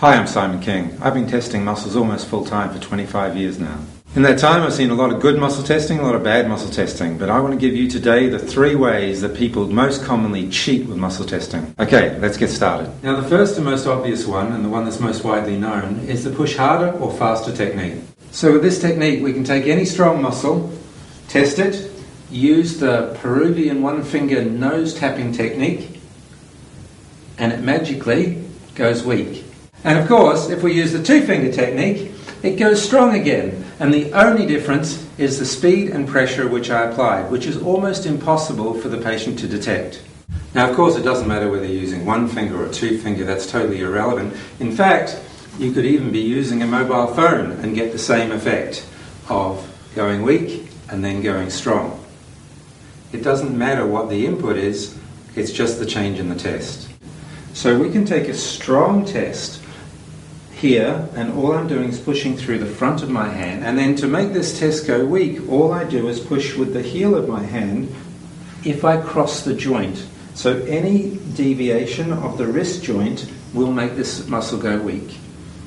Hi, I'm Simon King. I've been testing muscles almost full-time for 25 years now. In that time, I've seen a lot of good muscle testing, a lot of bad muscle testing, but I want to give you today the 3 ways that people most commonly cheat with muscle testing. Okay, let's get started. Now, the first and most obvious one, and the one that's most widely known, is the push harder or faster technique. So with this technique, we can take any strong muscle, test it, use the Peruvian one-finger nose tapping technique, and it magically goes weak. And of course, if we use the 2-finger technique, it goes strong again. And the only difference is the speed and pressure which I applied, which is almost impossible for the patient to detect. Now, of course, it doesn't matter whether you're using 1 finger or 2 finger, that's totally irrelevant. In fact, you could even be using a mobile phone and get the same effect of going weak and then going strong. It doesn't matter what the input is, it's just the change in the test. So we can take a strong test here, and all I'm doing is pushing through the front of my hand, and then to make this test go weak, all I do is push with the heel of my hand if I cross the joint. So any deviation of the wrist joint will make this muscle go weak.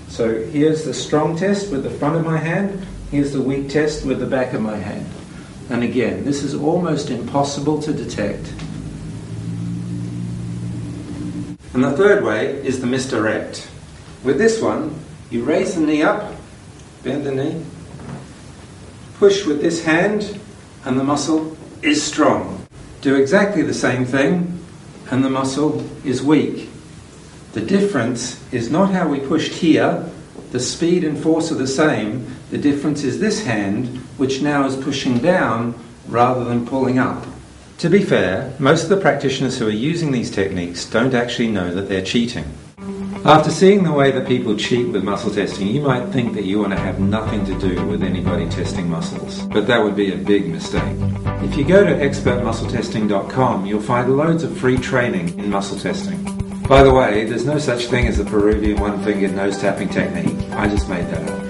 So here's the strong test with the front of my hand, here's the weak test with the back of my hand. And again, this is almost impossible to detect. And the third way is the misdirect. With this one, you raise the knee up, bend the knee, push with this hand, and the muscle is strong. Do exactly the same thing, and the muscle is weak. The difference is not how we pushed here. The speed and force are the same. The difference is this hand, which now is pushing down rather than pulling up. To be fair, most of the practitioners who are using these techniques don't actually know that they're cheating. After seeing the way that people cheat with muscle testing, you might think that you want to have nothing to do with anybody testing muscles, but that would be a big mistake. If you go to expertmuscletesting.com, you'll find loads of free training in muscle testing. By the way, there's no such thing as a Peruvian one-fingered nose tapping technique. I just made that up.